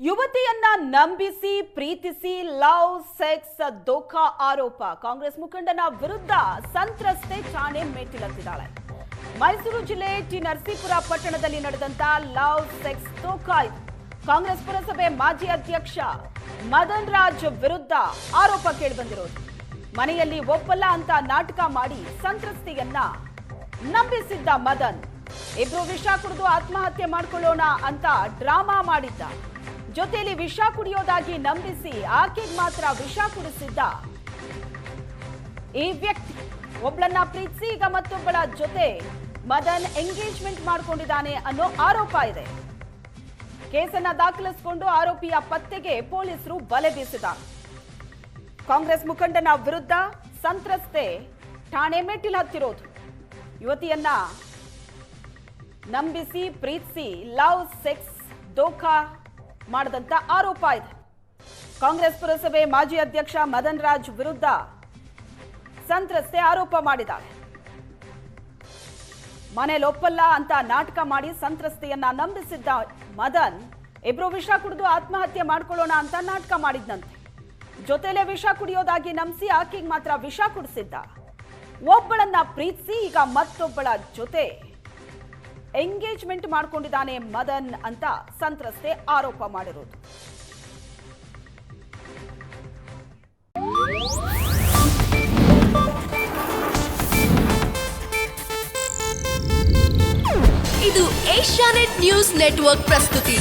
ಯುವತಿಯನ್ನ ನಂಬಿಸಿ ಪ್ರೀತಿಸಿ love sex ದೋಖಾ ಆರೋಪ ಕಾಂಗ್ರೆಸ್ ಮುಖಂಡನ ವಿರುದ್ಧ ಸಂತ್ರಸ್ತೆ ಠಾಣೆ ಮೆಟ್ಟಿಲತ್ತಿದ್ದಾಳೆ. ಮೈಸೂರು ಜಿಲ್ಲೆ ಟಿ ನರಸೀಪುರ ಪಟ್ಟಣದಲ್ಲಿ ನಡೆದಂತ ಲವ್ ಸೆಕ್ಸ್ ದೋಖಾ ಇದು. ಕಾಂಗ್ರೆಸ್ ಪುರಸಭೆ ಮಾಜಿ ಅಧ್ಯಕ್ಷ ಮದನ್ ರಾಜ್ ವಿರುದ್ಧ ಆರೋಪ ಕೇಳಿಬಂದಿರೋದು. ಮನೆಯಲ್ಲಿ ಒಪ್ಪಲ್ಲ ಅಂತ ನಾಟಕ ಮಾಡಿ ಸಂತ್ರಸ್ತೆಯನ್ನ ನಂಬಿಸಿದ್ದ ಮದನ್ ಇಬ್ರು ವಿಷ ಕುಡಿದು ಆತ್ಮಹತ್ಯೆ ಮಾಡ್ಕೊಳ್ಳೋಣ ಅಂತ ಡ್ರಾಮಾ ಮಾಡಿದ್ದ. ಜೊತೆಯಲ್ಲಿ ವಿಷ ಕುಡಿಯೋದಾಗಿ ನಂಬಿಸಿ ಆಕೆಗೆ ಮಾತ್ರ ವಿಷ ಕುಡಿಸಿದ್ದ ಈ ವ್ಯಕ್ತಿ ಒಬ್ಬಳನ್ನ ಪ್ರೀತಿಸಿ ಈಗ ಮತ್ತೊಬ್ಬಳ ಜೊತೆ ಮದನ್ ಎಂಗೇಜ್ಮೆಂಟ್ ಮಾಡ್ಕೊಂಡಿದ್ದಾನೆ ಅನ್ನೋ ಆರೋಪ ಇದೆ. ಕೇಸನ್ನ ದಾಖಲಿಸಿಕೊಂಡು ಆರೋಪಿಯ ಪತ್ತೆಗೆ ಪೊಲೀಸರು ಬಲೆ ಬೀಸಿದ್ದಾರೆ. ಕಾಂಗ್ರೆಸ್ ಮುಖಂಡನ ವಿರುದ್ಧ ಸಂತ್ರಸ್ತೆ ಠಾಣೆ ಮೆಟ್ಟಿಲು ಹತ್ತಿರೋದು. ಯುವತಿಯನ್ನ ನಂಬಿಸಿ ಪ್ರೀತಿಸಿ ಲವ್ ಸೆಕ್ಸ್ ದೋಖಾ ಮಾಡದಂತ ಆರೋಪ ಇದೆ. ಕಾಂಗ್ರೆಸ್ ಪುರಸಭೆ ಮಾಜಿ ಅಧ್ಯಕ್ಷ ಮದನ್ ರಾಜ್ ವಿರುದ್ಧ ಸಂತ್ರಸ್ತೆ ಆರೋಪ ಮಾಡಿದ್ದಾಳೆ. ಮನೇಲಿ ಒಪ್ಪಲ್ಲ ಅಂತ ನಾಟಕ ಮಾಡಿ ಸಂತ್ರಸ್ತೆಯನ್ನ ನಂಬಿಸಿದ್ದ ಮದನ್ ಇಬ್ರು ವಿಷ ಕುಡಿದು ಆತ್ಮಹತ್ಯೆ ಮಾಡ್ಕೊಳ್ಳೋಣ ಅಂತ ನಾಟಕ ಮಾಡಿದ್ನಂತೆ. ಜೊತೆಲೆ ವಿಷ ಕುಡಿಯೋದಾಗಿ ನಂಬಿಸಿ ಆಕೆಗೆ ಮಾತ್ರ ವಿಷ ಕುಡಿಸಿದ್ದ. ಒಬ್ಬಳನ್ನ ಪ್ರೀತಿಸಿ ಈಗ ಮತ್ತೊಬ್ಬಳ ಜೊತೆ ಎಂಗೇಜ್ಮೆಂಟ್ ಮಾಡ್ಕೊಂಡಿದ್ದಾನೆ ಮದನ್ ಅಂತ ಸಂತ್ರಸ್ತೆ ಆರೋಪ ಮಾಡಿರೋದು. ಇದು ಏಷ್ಯಾನೆಟ್ ನ್ಯೂಸ್ ನೆಟ್ವರ್ಕ್ ಪ್ರಸ್ತುತಿ.